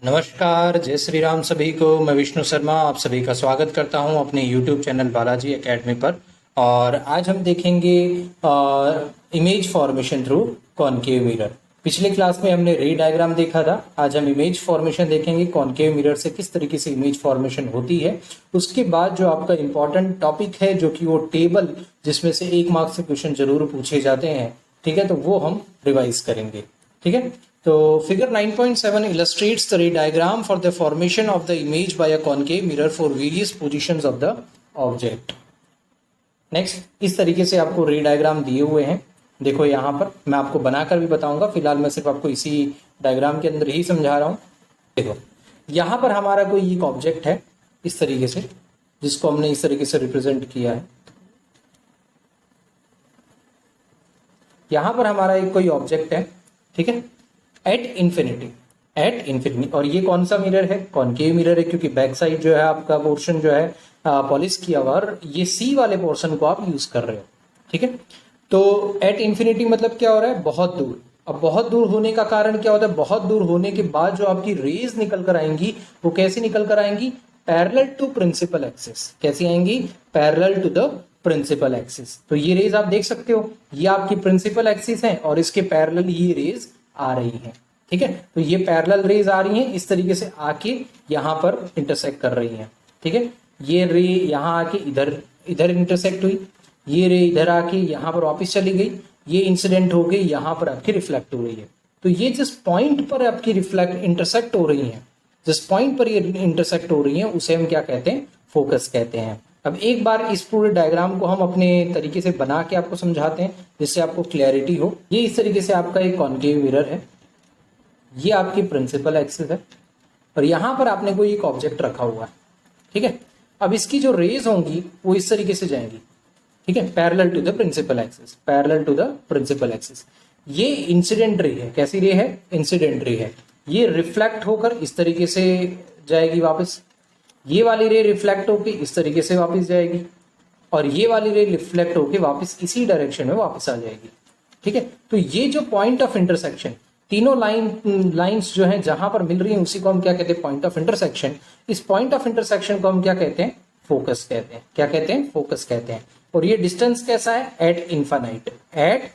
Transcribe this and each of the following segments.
नमस्कार, जय श्री राम सभी को। मैं विष्णु शर्मा आप सभी का स्वागत करता हूं अपने YouTube चैनल बालाजी एकेडमी पर। और आज हम देखेंगे image formation through concave mirror. पिछले क्लास में हमने रे डायग्राम देखा था। आज हम इमेज फॉर्मेशन देखेंगे, कॉनकेव मिरर से किस तरीके से इमेज फॉर्मेशन होती है। उसके बाद जो आपका इंपॉर्टेंट टॉपिक है, जो कि वो टेबल जिसमें से 1 मार्क से क्वेश्चन जरूर पूछे जाते हैं, ठीक है, तो वो हम रिवाइज करेंगे। ठीक है, तो figure 9.7 illustrates the ray diagram for the formation of the image by a concave mirror for various positions of the object. Next, इस तरीके से आपको रे डायग्राम दिए हुए हैं। देखो यहाँ पर मैं आपको बनाकर भी बताऊंगा, फिलहाल मैं सिर्फ आपको इसी डायग्राम के अंदर ही समझा रहा हूँ। देखो यहाँ पर हमारा कोई एक ऑब्जेक्ट है इस तरीके से, जिसको हमने इस तरीके से रिप्रेजेंट किया है। यहाँ पर हमारा एक कोई ऑब्जेक्ट है, ठीक है, एट इन्फिनिटी। और ये कौन सा मिरर है? कॉनकेव मिरर है, क्योंकि बैक साइड जो है आपका पोर्शन जो है पॉलिश किया हुआ, और ये सी वाले पोर्शन को आप यूज कर रहे हो। ठीक है, तो एट इन्फिनिटी मतलब क्या हो रहा है? बहुत दूर। अब बहुत दूर होने का कारण क्या होता है? बहुत दूर होने के बाद जो आपकी रेज निकल कर आएंगी वो कैसी निकल कर आएंगी? Parallel to principal axis. कैसी आएंगी? Parallel to the principal axis. तो ये रेज आप देख सकते हो, ये आपकी प्रिंसिपल एक्सिस है और इसके पैरेलल ये रेज आ रही है। ठीक है, तो ये पैरेलल रेज आ रही हैं, इस तरीके से आके यहाँ पर इंटरसेक्ट कर रही हैं। ठीक है, ये रे यहाँ आके इधर इंटरसेक्ट हुई, ये रे इधर आके यहाँ पर वापस चली गई, ये इंसिडेंट हो गई, यहाँ पर आपकी रिफ्लेक्ट हो रही है। तो ये जिस पॉइंट पर आपकी रिफ्लेक्ट इंटरसेक्ट हो रही है, जिस पॉइंट पर ये इंटरसेक्ट हो रही है, उसे हम क्या कहते हैं? फोकस कहते हैं। अब एक बार इस पूरे डायग्राम को हम अपने तरीके से बना के आपको समझाते हैं, जिससे आपको क्लैरिटी हो। ये इस तरीके से आपका एक कॉनकेव मिरर है, ये आपकी प्रिंसिपल एक्सिस है, और यहां पर आपने कोई एक ऑब्जेक्ट रखा हुआ है। ठीक है, अब इसकी जो रेज होंगी वो इस तरीके से जाएंगी। ठीक है, parallel to the principal axis, parallel to the principal axis. ये इंसिडेंट रे है। कैसी रे है? इंसिडेंट रे है। ये रिफ्लेक्ट होकर इस तरीके से जाएगी वापस, ये वाली रे रिफ्लेक्ट होकर इस तरीके से वापस जाएगी, और ये वाली रे रिफ्लेक्ट होकर वापस इसी डायरेक्शन में वापस आ जाएगी। ठीक है, तो ये जो पॉइंट ऑफ इंटरसेक्शन, तीनों लाइंस जो हैं जहां पर मिल रही हैं, उसी को हम क्या कहते हैं? Point of intersection. इस पॉइंट ऑफ इंटरसेक्शन को हम क्या कहते हैं? फोकस कहते हैं। क्या कहते हैं? फोकस कहते हैं। और ये डिस्टेंस कैसा है? At infinite. At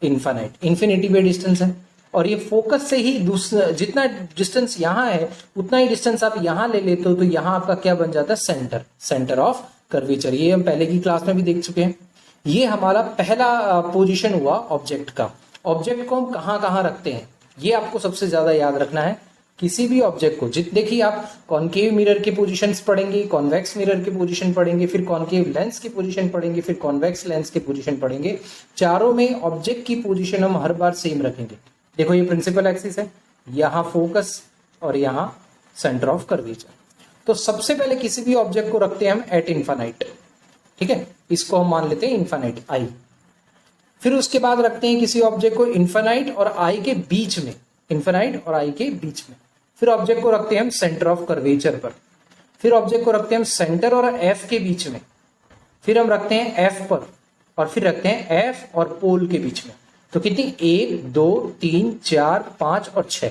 infinite, infinity पे डिस्टेंस है। और ये फोकस से ही जितना डिस्टेंस यहाँ है उतना ही डिस्टेंस आप यहाँ ले लेते हो, तो यहाँ आपका क्या बन जाता है? Centre, centre of curvature. ये हम पहले की क्लास में भी देख चुके हैं। ये हमारा पहला पोजीशन हुआ ऑब्जेक्ट का। ऑब्जेक्ट को हम कहाँ कहाँ रखते हैं, ये आपको सबसे ज्यादा याद रखना है। किसी भी ऑब्जेक्ट को देखिए, आप कॉनकेव मिरर के पोजीशंस पढ़ेंगे, कॉन्वेक्स मिरर के पोजीशन पढ़ेंगे, फिर कॉनकेव लेंस की पोजीशन पढ़ेंगे, फिर कॉन्वेक्स लेंस के पोजीशन पढ़ेंगे। चारों में ऑब्जेक्ट की पोजीशन हम हर बार सेम रखेंगे। देखो, ये प्रिंसिपल एक्सिस है, यहाँ फोकस और यहाँ सेंटर ऑफ कर्वेचर। तो सबसे पहले किसी भी ऑब्जेक्ट को रखते हैं हम एट इन्फानाइट। ठीक है, इसको हम मान लेते हैं इन्फानाइट आई। फिर उसके बाद रखते हैं किसी ऑब्जेक्ट को इन्फानाइट और आई के बीच में, इन्फानाइट और आई के बीच में। फिर ऑब्जेक्ट को रखते हैं हम सेंटर ऑफ कर्वेचर पर। फिर ऑब्जेक्ट को रखते हैं हम सेंटर और एफ के बीच में। फिर हम रखते हैं एफ पर, और फिर रखते हैं एफ और पोल के बीच में। तो कितनी? 1 2 3 4 5 और 6,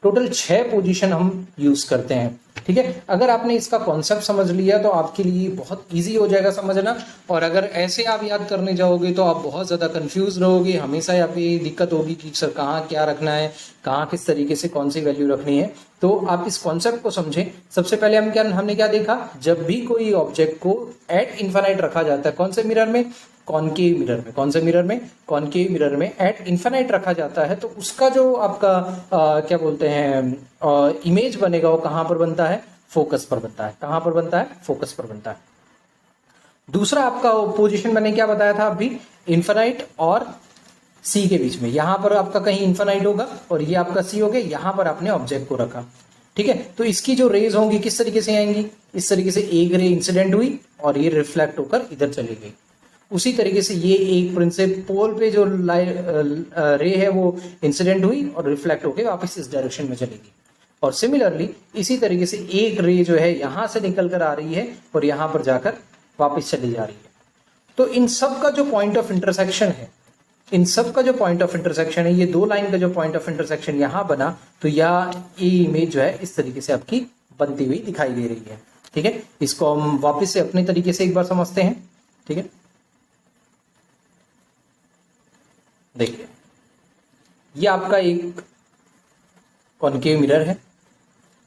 टोटल 6 पोजीशन हम यूज करते हैं। ठीक है, अगर आपने इसका कॉन्सेप्ट समझ लिया तो आपके लिए बहुत इजी हो जाएगा समझना। और अगर ऐसे आप याद करने जाओगे तो आप बहुत ज्यादा कंफ्यूज रहोगे, हमेशा आपकी दिक्कत होगी कि सर कहाँ क्या रखना है, कहाँ किस तरीके से कौन सी वैल्यू रखनी है। तो आप इस कॉन्सेप्ट को समझें। सबसे पहले हमने क्या देखा? जब भी कोई ऑब्जेक्ट को एट इन्फानाइट रखा जाता है, कौन से मिरर में? कॉनकेव मिरर में। कौन से मिरर में? कॉनकेव मिरर में एट इन्फानाइट रखा जाता है, तो उसका जो आपका क्या बोलते हैं इमेज बनेगा, वो कहां पर बनता है? फोकस पर बनता है। कहां पर बनता है? फोकस पर बनता है। दूसरा आपका पोजीशन मैंने क्या बताया था अभी? इन्फानाइट और सी के बीच में। यहां पर आपका कहीं इन्फानाइट होगा और ये आपका सी हो गया, यहां पर आपने ऑब्जेक्ट को रखा। ठीक है, तो इसकी जो रेज होंगी किस तरीके से आएंगी? इस तरीके से एक रे इंसिडेंट हुई और ये रिफ्लेक्ट होकर इधर चली गई। उसी तरीके से ये एक प्रिंसिपल पोल पे जो रे है वो इंसिडेंट हुई और रिफ्लेक्ट होकर वापस इस डायरेक्शन में चलेगी। और सिमिलरली इसी तरीके से एक रे जो है यहां से निकल कर आ रही है और यहां पर जाकर वापस चली जा रही है। तो इन सब का जो पॉइंट ऑफ इंटरसेक्शन है, इन सब का जो पॉइंट ऑफ इंटरसेक्शन है, ये दो लाइन का जो पॉइंट ऑफ इंटरसेक्शन यहां बना, तो ये इमेज जो है इस तरीके से आपकी बनती हुई दिखाई दे रही है। ठीक है, इसको हम वापस से अपने तरीके से एक बार समझते हैं। ठीक है, देखिए ये आपका एक कॉनकेव मिरर है,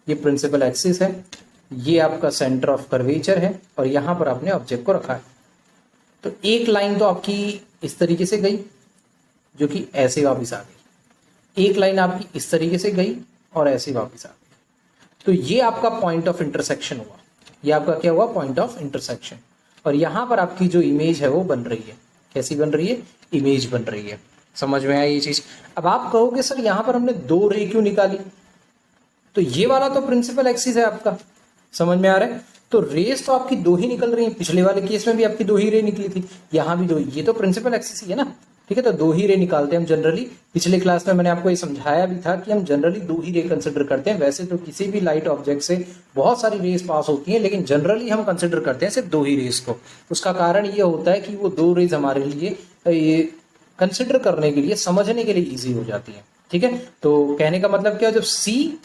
ये प्रिंसिपल एक्सिस है, ये आपका सेंटर ऑफ कर्वेचर है, और यहां पर आपने ऑब्जेक्ट को रखा है। तो एक लाइन तो आपकी इस तरीके से गई जो कि ऐसे वापस आ गई, एक लाइन आपकी इस तरीके से गई और ऐसे वापस आ गई। तो ये आपका पॉइंट ऑफ इंटरसेक्शन हुआ, ये आपका क्या हुआ, पॉइंट ऑफ इंटरसेक्शन। और यहां पर आपकी जो इमेज है वो बन रही है, कैसी बन रही है, इमेज बन रही है। समझ में आई ये चीज। अब आप कहोगे सर यहां पर हमने दो रे क्यों निकाली, तो ये वाला तो प्रिंसिपल एक्सिस है आपका, समझ में आ रहा है। तो रेस तो आपकी दो ही निकल रही है, पिछले वाले केस में भी आपकी दो ही रे निकली थी, यहां भी दो, ये तो प्रिंसिपल एक्सिस ही है ना। ठीक है, तो दो ही रे निकालते हैं हम जनरली। पिछले क्लास में मैंने आपको ये समझाया भी था कि हम जनरली दो ही रे कंसिडर करते हैं। वैसे तो किसी भी लाइट ऑब्जेक्ट से बहुत सारी रेस पास होती हैं, लेकिन जनरली हम कंसिडर करते हैं सिर्फ दो ही रेस को। उसका कारण ये होता है कि वो दो रेज हमारे लिए ये कंसिडर करने के लिए, समझने के लिए इजी हो जाती है। ठीक है, तो कहने का मतलब क्या, जब सी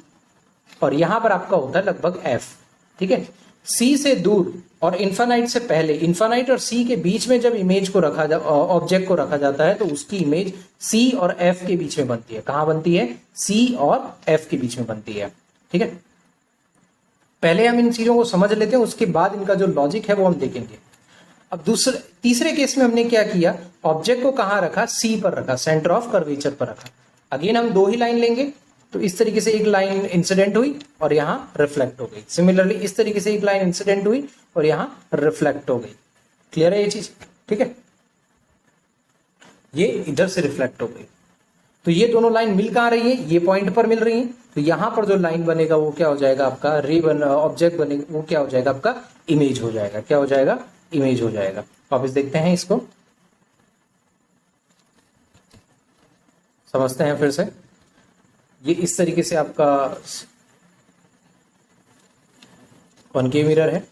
और यहां पर आपका होता है लगभग एफ। ठीक है, सी से दूर और इन्फानाइट से पहले, इन्फानाइट और सी के बीच में जब इमेज को रखा ऑब्जेक्ट को रखा जाता है, तो उसकी इमेज सी और एफ के बीच में बनती है। कहां बनती है, सी और एफ के बीच में बनती है। ठीक है, पहले हम इन चीजों को समझ लेते हैं, उसके बाद इनका जो लॉजिक है वो हम देखेंगे। अब तीसरे केस में हमने क्या किया, ऑब्जेक्ट को कहां रखा, सी पर रखा, सेंटर ऑफ कर्वेचर पर रखा। अगेन हम दो ही लाइन लेंगे, तो इस तरीके से एक लाइन इंसिडेंट हुई और यहां रिफ्लेक्ट हो गई। सिमिलरली इस तरीके से एक लाइन इंसिडेंट हुई और यहां रिफ्लेक्ट हो गई। क्लियर है ये चीज। ठीक है, ये इधर से रिफ्लेक्ट हो गई, तो ये दोनों लाइन मिल कहां रही है, ये पॉइंट पर मिल रही है। तो यहां पर जो लाइन बनेगा वो क्या हो जाएगा, आपका ऑब्जेक्ट बनेगा, वो क्या हो जाएगा, आपका इमेज हो जाएगा। क्या हो जाएगा, इमेज हो जाएगा। वापस देखते हैं इसको, समझते हैं फिर से। ये इस तरीके से आपका कॉनकेव मिरर है,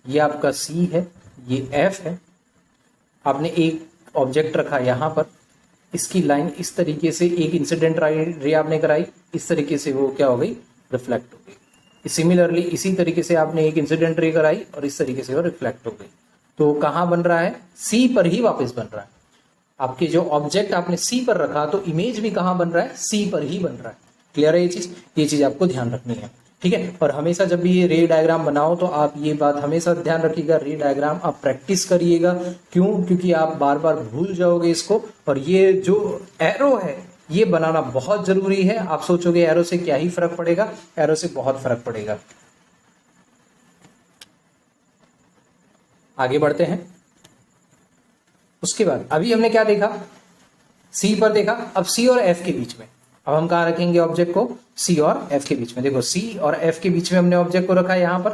ये आपका सी है, ये एफ है। आपने एक ऑब्जेक्ट रखा यहां पर, इसकी लाइन इस तरीके से एक इंसिडेंट रे आपने कराई, इस तरीके से वो क्या हो गई, रिफ्लेक्ट हो गई। सिमिलरली इसी तरीके से आपने एक इंसिडेंट रे कराई और इस तरीके से वो रिफ्लेक्ट हो गई। तो कहां बन रहा है, सी पर ही वापस बन रहा है। आपके जो ऑब्जेक्ट आपने सी पर रखा, तो इमेज भी कहां बन रहा है, सी पर ही बन रहा है। क्लियर है ये चीज आपको ध्यान रखनी है। ठीक है, और हमेशा जब भी ये रे डायग्राम बनाओ तो आप ये बात हमेशा ध्यान रखिएगा, रे डायग्राम आप प्रैक्टिस करिएगा। क्यों, क्योंकि आप बार बार भूल जाओगे इसको। और ये जो एरो है ये बनाना बहुत जरूरी है। आप सोचोगे एरो से क्या ही फर्क पड़ेगा, एरो से बहुत फर्क पड़ेगा। आगे बढ़ते हैं। उसके बाद अभी हमने क्या देखा, सी पर देखा। अब सी और एफ के बीच में, अब हम कहां रखेंगे ऑब्जेक्ट को, सी और एफ के बीच में। देखो सी और एफ के बीच में हमने ऑब्जेक्ट को रखा यहां पर,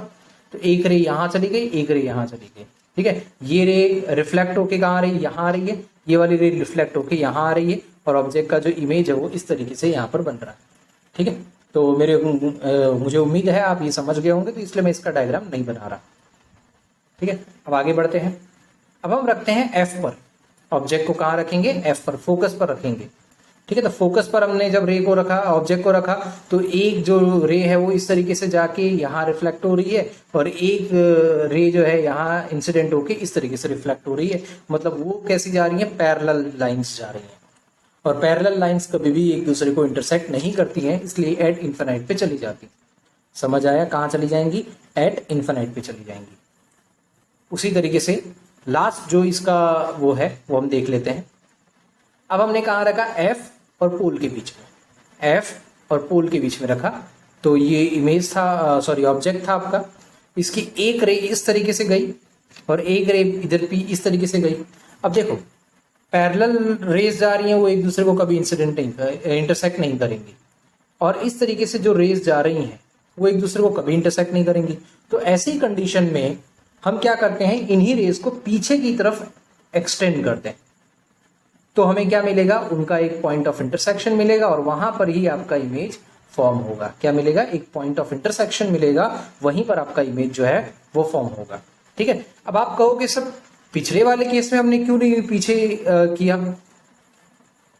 तो एक रे यहां चली गई, एक रे यहां चली गई। ठीक है, ये रे रिफ्लेक्ट होके कहां आ रही है, यहां आ रही है, ये वाली रे रिफ्लेक्ट होके यहां आ रही है, और ऑब्जेक्ट का जो इमेज है वो इस तरीके से यहां पर बन रहा है। ठीक है, तो मुझे उम्मीद है आप ये समझ गए होंगे, तो इसलिए मैं इसका डायग्राम नहीं बना रहा। ठीक है, अब आगे बढ़ते हैं। अब हम रखते हैं एफ पर, ऑब्जेक्ट को कहां रखेंगे, एफ पर, फोकस पर रखेंगे। ठीक है, तो फोकस पर हमने जब रे को रखा, ऑब्जेक्ट को रखा, तो एक जो रे है वो इस तरीके से जाके यहाँ रिफ्लेक्ट हो रही है, और एक रे जो है यहाँ इंसिडेंट होके इस तरीके से रिफ्लेक्ट हो रही है। मतलब वो कैसी जा रही है, पैरेलल लाइंस जा रही हैं, और पैरेलल लाइंस कभी भी एक दूसरे को इंटरसेक्ट नहीं करती हैं, इसलिए एट इन्फिनाइट पे चली जाती। समझ आया, कहाँ चली जाएंगी, एट इन्फिनाइट पे चली जाएंगी। उसी तरीके से लास्ट जो इसका वो है वो हम देख लेते हैं। अब हमने कहाँ रखा, एफ और पोल के बीच में, एफ और पोल के बीच में रखा। तो ये इमेज था, सॉरी ऑब्जेक्ट था आपका, इसकी एक रे इस तरीके से गई और एक रे इधर भी इस तरीके से गई। अब देखो पैरेलल रेज जा रही हैं, वो एक दूसरे को कभी इंटरसेक्ट नहीं करेंगी, और इस तरीके से जो रेज जा रही हैं वो एक दूसरे को कभी इंटरसेक्ट नहीं करेंगी। तो ऐसी कंडीशन में हम क्या करते हैं, इन्हीं रेज को पीछे की तरफ एक्सटेंड करते हैं, तो हमें क्या मिलेगा, उनका एक पॉइंट ऑफ इंटरसेक्शन मिलेगा, और वहां पर ही आपका इमेज फॉर्म होगा। क्या मिलेगा, एक पॉइंट ऑफ इंटरसेक्शन मिलेगा, वहीं पर आपका इमेज जो है वो फॉर्म होगा। ठीक है, अब आप कहोगे सब पिछले वाले केस में हमने क्यों नहीं पीछे किया,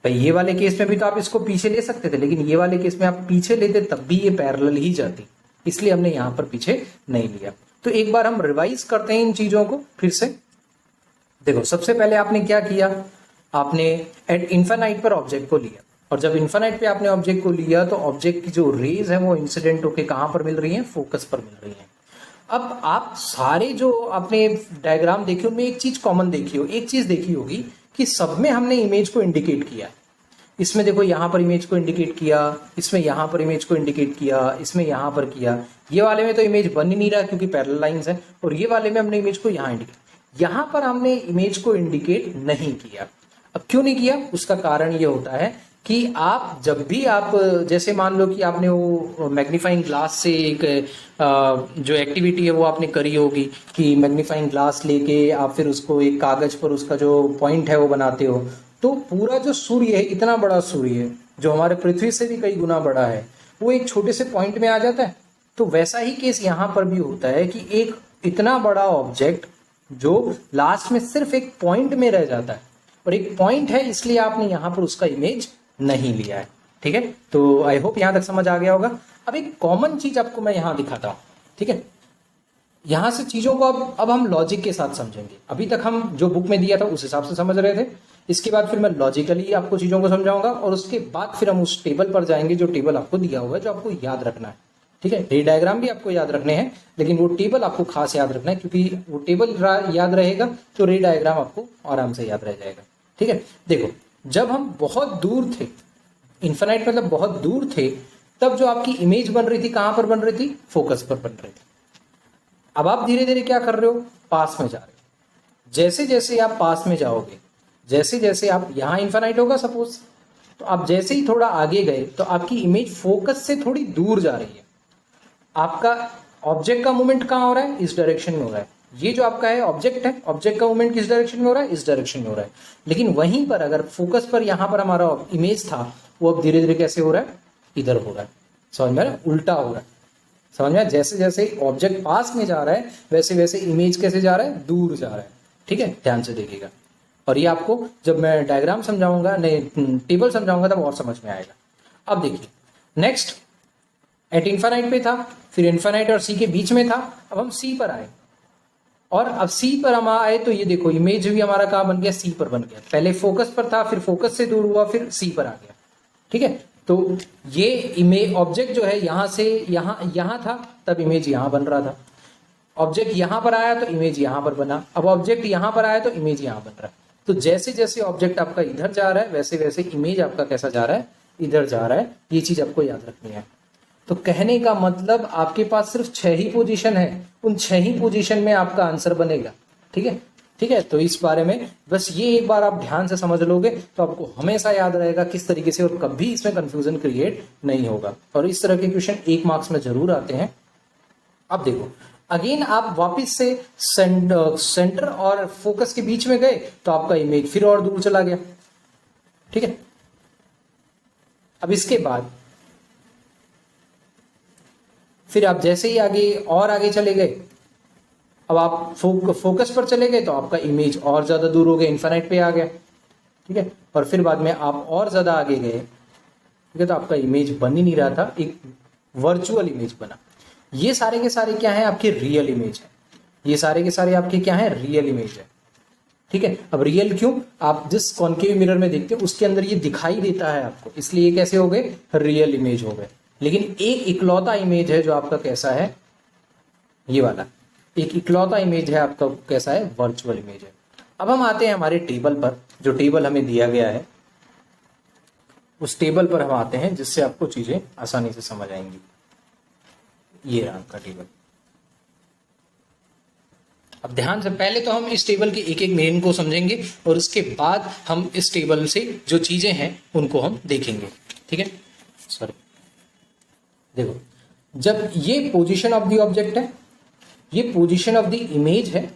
भाई ये वाले केस में भी तो आप इसको पीछे ले सकते थे, लेकिन ये वाले केस में आप पीछे लेते तब भी ये पैरेलल ही जाती, इसलिए हमने यहां पर पीछे नहीं लिया। तो एक बार हम रिवाइज करते हैं इन चीजों को फिर से। देखो सबसे पहले आपने क्या किया, आपने एट इन्फिनाइट पर ऑब्जेक्ट को लिया, और जब इन्फिनाइट पे आपने ऑब्जेक्ट को लिया तो ऑब्जेक्ट की जो रेज है वो इंसिडेंट होके कहां पर मिल रही है, फोकस पर मिल रही है। अब आप सारे जो आपने डायग्राम देखे उनमें एक चीज कॉमन देखी हो, एक चीज देखी होगी कि सब में हमने इमेज को इंडिकेट किया। इसमें देखो यहां पर इमेज को इंडिकेट किया, इसमें यहां पर इमेज को इंडिकेट किया, इसमें यहां पर किया। ये वाले में तो इमेज बन ही नहीं रहा क्योंकि पैरेलल लाइंस है, और ये वाले में हमने इमेज को यहां इंडिकेट, यहां पर हमने इमेज को इंडिकेट नहीं किया। अब क्यों नहीं किया, उसका कारण ये होता है कि आप जब भी आप जैसे मान लो कि आपने वो मैग्नीफाइंग ग्लास से एक जो एक्टिविटी है वो आपने करी होगी कि मैग्नीफाइंग ग्लास लेके आप फिर उसको एक कागज पर उसका जो पॉइंट है वो बनाते हो, तो पूरा जो सूर्य है, इतना बड़ा सूर्य है जो हमारे पृथ्वी से भी कई गुना बड़ा है, वो एक छोटे से पॉइंट में आ जाता है। तो वैसा ही केस यहाँ पर भी होता है कि एक इतना बड़ा ऑब्जेक्ट जो लास्ट में सिर्फ एक पॉइंट में रह जाता है, और एक पॉइंट है इसलिए आपने यहाँ पर उसका इमेज नहीं लिया है। ठीक है, तो आई होप यहां तक समझ आ गया होगा। अब एक कॉमन चीज आपको मैं यहां दिखाता हूं। ठीक है, यहां से चीजों को अब हम लॉजिक के साथ समझेंगे। अभी तक हम जो बुक में दिया था उस हिसाब से समझ रहे थे, इसके बाद फिर मैं लॉजिकली आपको चीजों को समझाऊंगा, और उसके बाद फिर हम उस टेबल पर जाएंगे जो टेबल आपको दिया हुआ है, जो आपको याद रखना है। ठीक है, रे डायग्राम भी आपको याद रखने हैं, लेकिन वो टेबल आपको खास याद रखना है, क्योंकि वो टेबल याद रहेगा तो रे डायग्राम आपको आराम से याद रह जाएगा। ठीक है, देखो जब हम बहुत दूर थे, इन्फिनाइट मतलब बहुत दूर थे, तब जो आपकी इमेज बन रही थी कहां पर बन रही थी, फोकस पर बन रही थी। अब आप धीरे धीरे क्या कर रहे हो, पास में जा रहे हो। जैसे जैसे आप पास में जाओगे, जैसे जैसे आप यहां इन्फिनाइट होगा सपोज, तो आप जैसे ही थोड़ा आगे गए तो आपकी इमेज फोकस से थोड़ी दूर जा रही है। आपका ऑब्जेक्ट का मूवमेंट कहां हो रहा है, इस डायरेक्शन में हो रहा है। ये जो आपका है ऑब्जेक्ट है, ऑब्जेक्ट का मूवमेंट किस डायरेक्शन में हो रहा है, इस डायरेक्शन में हो रहा है। लेकिन वहीं पर अगर फोकस पर यहां पर हमारा इमेज था, वो अब धीरे धीरे कैसे हो रहा है, इधर हो रहा है। समझ में आ रहा है, उल्टा हो रहा है। समझ में आया, जैसे जैसे ऑब्जेक्ट पास में जा रहा है वैसे वैसे इमेज कैसे जा रहा है, दूर जा रहा है। ठीक है, ध्यान से देखिएगा, और ये आपको जब मैं डायग्राम समझाऊंगा, नहीं टेबल समझाऊंगा, तब और समझ में आएगा। अब देखिए नेक्स्ट, एट इन्फिनाइट पे था, फिर इन्फिनाइट और सी के बीच में था, अब हम सी पर आए, और अब सी पर हम आए तो ये देखो इमेज भी हमारा कहां बन गया, सी पर बन गया। पहले फोकस पर था, फिर फोकस से दूर हुआ, फिर सी पर आ गया। ठीक है, तो ये इमेज ऑब्जेक्ट जो है यहां से यहां था, तब इमेज यहां बन रहा था। ऑब्जेक्ट यहां पर आया तो इमेज यहां पर बना, अब ऑब्जेक्ट यहां पर आया तो इमेज यहां बन रहा है। तो जैसे जैसे ऑब्जेक्ट आपका इधर जा रहा है वैसे वैसे इमेज आपका कैसा जा रहा है, इधर जा रहा है। ये चीज आपको याद रखनी है। तो कहने का मतलब आपके पास सिर्फ 6 ही पोजीशन है, उन 6 ही पोजीशन में आपका आंसर बनेगा। ठीक है, ठीक है, तो इस बारे में बस ये एक बार आप ध्यान से समझ लोगे तो आपको हमेशा याद रहेगा किस तरीके से, और कभी इसमें कंफ्यूजन क्रिएट नहीं होगा। और इस तरह के क्वेश्चन 1 मार्क्स में जरूर आते हैं। अब देखो अगेन आप वापस से सेंटर और फोकस के बीच में गए तो आपका इमेज फिर और दूर चला गया। ठीक है, अब इसके बाद फिर आप जैसे ही आगे और आगे चले गए, अब आप फोकस पर चले गए तो आपका इमेज और ज्यादा दूर हो गया, इन्फिनाइट पे आ गया। ठीक है, और फिर बाद में आप और ज्यादा आगे गए, ठीक है, तो आपका इमेज बन ही नहीं रहा था, एक वर्चुअल इमेज बना। ये सारे के सारे क्या है, आपके रियल इमेज है। ये सारे के सारे आपके क्या है, रियल इमेज है। ठीक है, अब रियल क्यों, आप जिस कॉनकेव मिरर में देखते हो उसके अंदर ये दिखाई देता है आपको, इसलिए ये कैसे हो गए, रियल इमेज हो गए। लेकिन एक इकलौता इमेज है जो आपका कैसा है, ये वाला एक इकलौता इमेज है आपका, कैसा है, वर्चुअल इमेज है। अब हम आते हैं हमारे टेबल पर, जो टेबल हमें दिया गया है उस टेबल पर हम आते हैं, जिससे आपको चीजें आसानी से समझ आएंगी। ये रहा आपका टेबल। अब ध्यान से, पहले तो हम इस टेबल के एक एक मेन को समझेंगे, और उसके बाद हम इस टेबल से जो चीजें हैं उनको हम देखेंगे। ठीक है, सॉरी, देखो जब ये पोजीशन ऑफ द ऑब्जेक्ट है, ये पोजीशन ऑफ द इमेज है,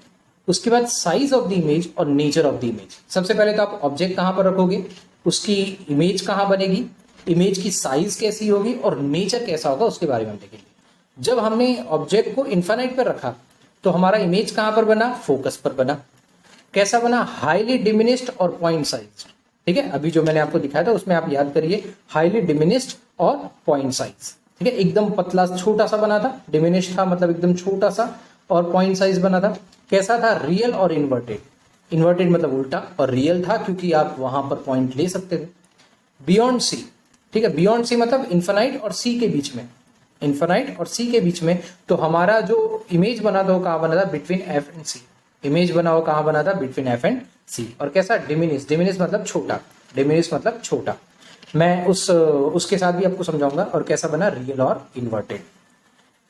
उसके बाद साइज ऑफ द इमेज और नेचर ऑफ द इमेज। सबसे पहले तो आप ऑब्जेक्ट कहां पर रखोगे, उसकी इमेज कहां बनेगी, इमेज की साइज कैसी होगी और नेचर कैसा होगा, उसके बारे में हम देखेंगे। जब हमने ऑब्जेक्ट को इन्फिनाइट पर रखा तो हमारा इमेज कहां पर बना, फोकस पर बना। कैसा बना, हाईली डिमिनिश्ड और पॉइंट साइज। ठीक है, अभी जो मैंने आपको दिखाया था उसमें आप याद करिए, हाईली डिमिनिश्ड और पॉइंट साइज। ठीक है, एकदम पतला छोटा सा बना था, डिमिनिश्ड था मतलब एकदम छोटा सा, और पॉइंट साइज बना था। कैसा था? रियल और इन्वर्टेड। इन्वर्टेड मतलब उल्टा, और रियल था क्योंकि आप वहां पर पॉइंट ले सकते थे। बियॉन्ड सी, ठीक है, बियॉन्ड सी मतलब इन्फानाइट और सी के बीच में, इन्फानाइट और सी के बीच में। तो हमारा जो इमेज बना था वो कहाँ बना था? Between F and C. Image बना हो कहाँ बना था? Between F and C. और कैसा? डिमिनिश, डिमिनिश मतलब छोटा, डिमिनिश मतलब छोटा। मैं उसके साथ भी आपको समझाऊंगा। और कैसा बना? रियल और इन्वर्टेड।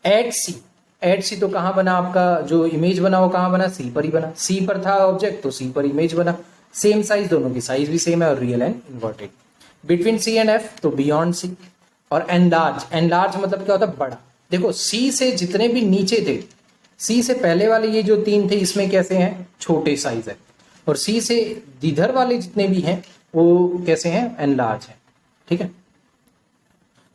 एट सी, एट सी तो कहाँ बना? आपका जो इमेज बना वो कहाँ बना? सी पर ही बना। सी पर था ऑब्जेक्ट तो सी पर इमेज बना। सेम साइज, दोनों की साइज भी सेम है, और real and inverted. Between C and F तो बियॉन्ड सी। और एनलार्ज, एनलार्ज मतलब क्या होता है? बड़ा। देखो सी से जितने भी नीचे थे, सी से पहले वाले ये जो तीन थे इसमें कैसे हैं? छोटे साइज है। और सी से इधर वाले जितने भी हैं वो कैसे हैं? एनलार्ज है। ठीक है,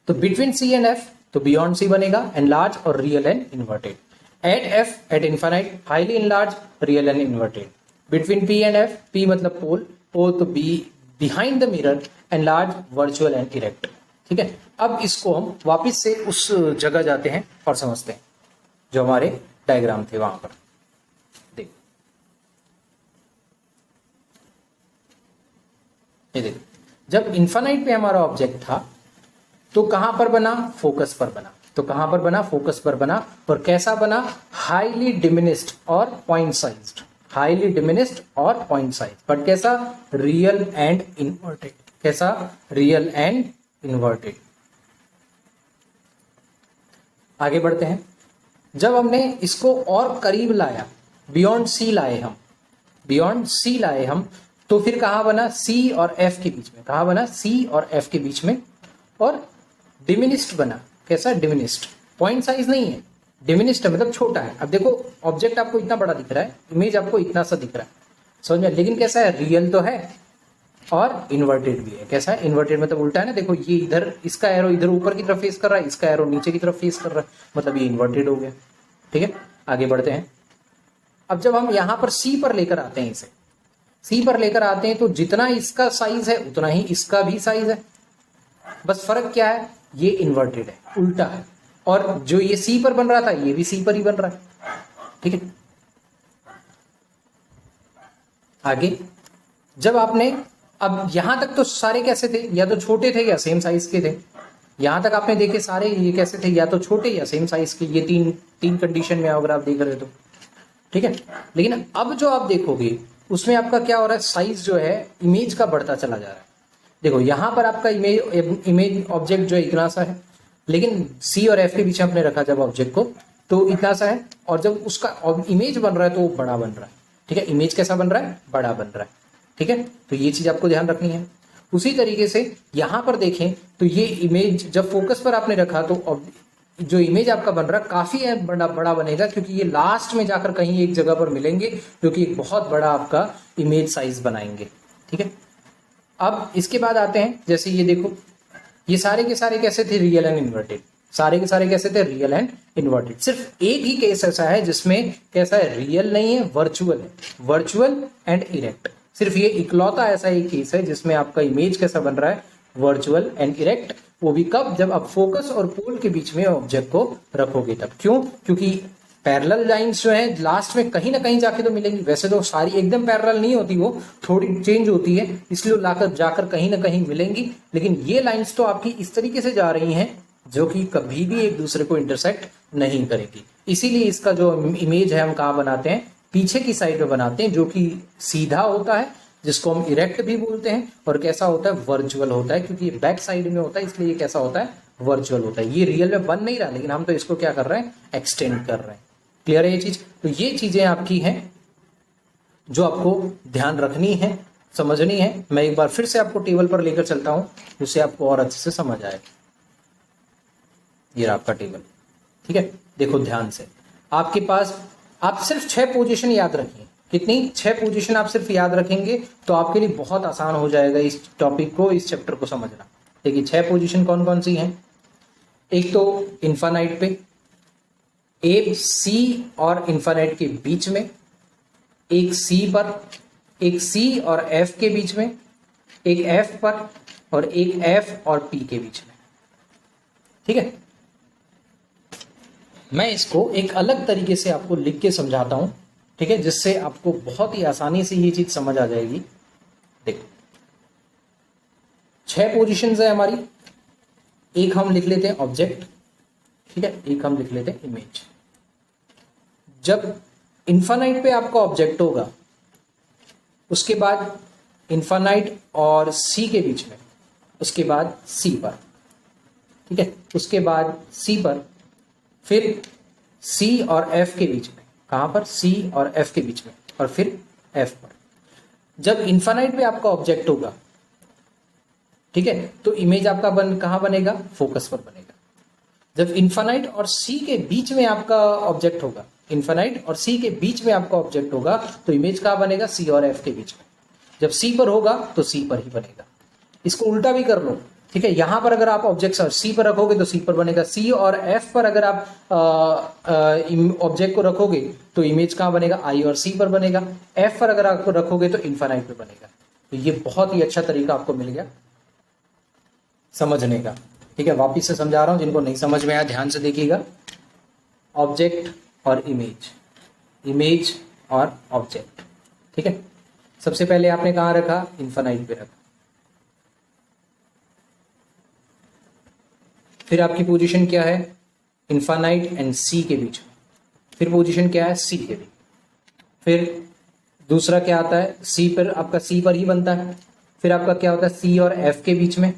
तो बिटवीन सी एंड एफ तो बियॉन्ड सी बनेगा, एनलार्ज और real and inverted. At F, at infinite, highly enlarge, real and inverted. Between P and F, P मतलब पोल, ओ तो be behind the mirror, enlarge, virtual and erect. ठीक है, अब इसको हम वापस से उस जगह जाते हैं और समझते हैं जो हमारे डायग्राम थे वहां पर। देख, ये देख, जब इन्फानाइट पे हमारा ऑब्जेक्ट था तो कहां पर बना? फोकस पर बना। तो कहां पर बना? फोकस पर बना। और कैसा बना? हाईली डिमिनिस्ड और पॉइंट साइज्ड, हाईली डिमिनिस्ड और पॉइंट साइज। बट कैसा? Real and inverted. कैसा? Real and inverted. आगे बढ़ते हैं। जब हमने इसको और करीब लाया, बियॉन्ड सी लाए हम, बियॉन्ड सी लाए हम, तो फिर कहां बना? सी और एफ के बीच में। कहां बना? सी और एफ के बीच में। और डिमिनिस्ड बना। कैसा? डिमिनिस्ड, पॉइंट साइज नहीं है, डिमिनिस्ड है मतलब छोटा है। अब देखो ऑब्जेक्ट आपको इतना बड़ा दिख रहा है, इमेज आपको इतना सा दिख रहा है, समझ में? लेकिन कैसा है? रियल तो है और इन्वर्टेड भी है। कैसा है? इन्वर्टेड मतलब उल्टा है ना। देखो ये इधर, इसका एरो इधर ऊपर की तरफ फेस कर रहा है, इसका एरो नीचे की तरफ फेस कर रहा है, मतलब ये इन्वर्टेड हो गया। ठीक है, आगे बढ़ते हैं। अब जब हम यहां पर सी पर लेकर आते हैं, इसे सी पर लेकर आते हैं, तो जितना इसका साइज है उतना ही इसका भी साइज है। बस फर्क क्या है? ये इन्वर्टेड है, उल्टा है। और जो ये सी पर बन रहा था ये भी सी पर ही बन रहा है। ठीक है, आगे जब आपने, अब यहां तक तो सारे कैसे थे? या तो छोटे थे या सेम साइज के थे। यहां तक आपने देखे सारे ये कैसे थे? या तो छोटे या सेम साइज के। ये तीन कंडीशन में अगर आप देख रहे हो तो ठीक है। लेकिन अब जो आप देखोगे उसमें आपका क्या हो रहा है? साइज जो है इमेज का बढ़ता चला जा रहा है। देखो यहां पर आपका इमेज ऑब्जेक्ट जो है इतना सा है, लेकिन सी और एफ के बीच में आपने रखा जब ऑब्जेक्ट को तो इतना सा है, और जब उसका इमेज बन रहा है तो वो बड़ा बन रहा है। ठीक है, इमेज कैसा बन रहा है? बड़ा बन रहा है। ठीक है, तो ये चीज आपको ध्यान रखनी है। उसी तरीके से यहां पर देखें तो ये इमेज जब फोकस पर आपने रखा तो जो इमेज आपका बन रहा है काफी बड़ा बड़ा बनेगा, क्योंकि ये लास्ट में जाकर कहीं एक जगह पर मिलेंगे जो कि एक बहुत बड़ा आपका इमेज साइज बनाएंगे। ठीक है, अब इसके बाद आते हैं, जैसे ये देखो ये सारे के सारे कैसे थे? Real and inverted. सारे के सारे कैसे थे? Real and inverted. सिर्फ एक ही केस ऐसा है जिसमें कैसा है? रियल नहीं है, वर्चुअल है, वर्चुअल एंड इरेक्ट। सिर्फ ये इकलौता ऐसा एक केस है जिसमें आपका इमेज कैसा बन रहा है? Virtual and erect. वो भी कब? जब आप फोकस और पोल के बीच में ऑब्जेक्ट को रखोगे तब। क्यों? क्योंकि पैरेलल लाइंस जो है लास्ट में कहीं ना कहीं जाके तो मिलेंगी। वैसे तो सारी एकदम पैरेलल नहीं होती, वो थोड़ी चेंज होती है, इसलिए लाकर जाकर कहीं ना कहीं मिलेंगी। लेकिन ये लाइंस तो आपकी इस तरीके से जा रही हैं जो कि कभी भी एक दूसरे को इंटरसेक्ट नहीं करेगी। इसीलिए इसका जो इमेज है हम कहाँ बनाते हैं? पीछे की साइड में बनाते हैं, जो कि सीधा होता है, जिसको हम इरेक्ट भी बोलते हैं। और कैसा होता है? वर्चुअल होता है, क्योंकि ये बैक साइड में होता है, इसलिए ये कैसा होता है? वर्चुअल होता है। ये रियल में बन नहीं रहा, लेकिन हम तो इसको क्या कर रहे हैं? एक्सटेंड कर रहे हैं। क्लियर है ये चीज? तो ये चीजें आपकी हैं जो आपको ध्यान रखनी है, समझनी है। मैं एक बार फिर से आपको टेबल पर लेकर चलता हूं जिससे आपको और अच्छे से समझ आए। ये आपका टेबल, ठीक है, देखो ध्यान से। आपके पास, आप सिर्फ 6 पोजीशन याद रखिए। कितनी? 6 पोजीशन आप सिर्फ याद रखेंगे तो आपके लिए बहुत आसान हो जाएगा इस टॉपिक को, इस चैप्टर को समझना। देखिए 6 पोजीशन कौन कौन सी हैं? एक तो इन्फानाइट पे, ए सी और इन्फानाइट के बीच में, एक सी पर, एक सी और एफ के बीच में, एक एफ पर और एक एफ और पी के बीच में। ठीक है, मैं इसको एक अलग तरीके से आपको लिख के समझाता हूं, ठीक है, जिससे आपको बहुत ही आसानी से ये चीज समझ आ जाएगी। देखो 6 पोजीशंस है हमारी, एक हम लिख लेते हैं ऑब्जेक्ट, ठीक है, एक हम लिख लेते हैं इमेज। जब इन्फानाइट पे आपका ऑब्जेक्ट होगा, उसके बाद इन्फानाइट और सी के बीच में, उसके बाद सी पर, ठीक है, उसके बाद सी पर, फिर सी और एफ के बीच में, कहां पर, सी और एफ के बीच में, और फिर एफ पर। जब इन्फानाइट पे आपका ऑब्जेक्ट होगा, ठीक है, तो इमेज आपका कहां बनेगा, फोकस पर बनेगा। जब इन्फानाइट और सी के बीच में आपका ऑब्जेक्ट होगा, इन्फानाइट और सी के बीच में आपका ऑब्जेक्ट होगा, तो इमेज कहां बनेगा, सी और एफ के बीच में। जब सी पर होगा तो सी पर ही बनेगा। इसको उल्टा भी कर लो, ठीक है, यहां पर अगर आप ऑब्जेक्ट सी पर रखोगे तो सी पर बनेगा, सी और एफ पर अगर आप ऑब्जेक्ट को रखोगे तो इमेज कहां बनेगा, आई और सी पर बनेगा। एफ पर अगर आप रखोगे तो इन्फानाइट पर बनेगा। तो ये बहुत ही अच्छा तरीका आपको मिल गया समझने का। ठीक है, वापिस से समझा रहा हूं, जिनको नहीं समझ में आया ध्यान से देखिएगा। ऑब्जेक्ट और इमेज, इमेज और ऑब्जेक्ट, ठीक है। सबसे पहले आपने कहां रखा, इन्फानाइट पे रखा। फिर आपकी पोजीशन क्या है, इन्फानाइट एंड सी के बीच में। फिर पोजीशन क्या है, सी के बीच। फिर दूसरा क्या आता है, सी पर, आपका सी पर ही बनता है। फिर आपका क्या होता है, सी और एफ के बीच में,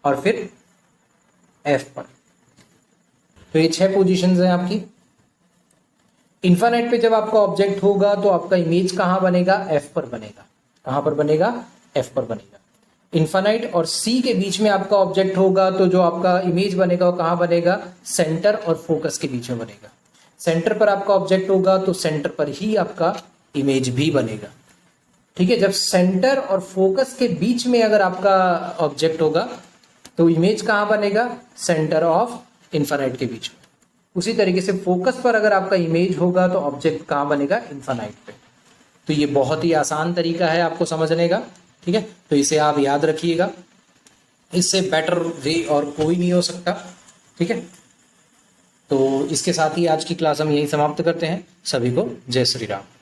और फिर एफ पर। तो ये 6 पोजीशंस हैं आपकी। इन्फानाइट पे जब आपका ऑब्जेक्ट होगा तो आपका इमेज कहां बनेगा, एफ पर बनेगा। कहां पर बनेगा, एफ पर बनेगा। इन्फानाइट और सी के बीच में आपका ऑब्जेक्ट होगा तो जो आपका इमेज बनेगा वो कहां बनेगा, सेंटर और फोकस के बीच में बनेगा। सेंटर पर आपका ऑब्जेक्ट होगा तो सेंटर पर ही आपका इमेज भी बनेगा। ठीक है, जब सेंटर और फोकस के बीच में अगर आपका ऑब्जेक्ट होगा तो इमेज कहां बनेगा, सेंटर ऑफ इन्फानाइट के बीच में। उसी तरीके से फोकस पर अगर आपका इमेज होगा तो ऑब्जेक्ट कहां बनेगा, इन्फानाइट पे। तो ये बहुत ही आसान तरीका है आपको समझने का। ठीक है, तो इसे आप याद रखिएगा, इससे बेटर वे और कोई नहीं हो सकता। ठीक है, तो इसके साथ ही आज की क्लास हम यही समाप्त करते हैं। सभी को जय श्री राम।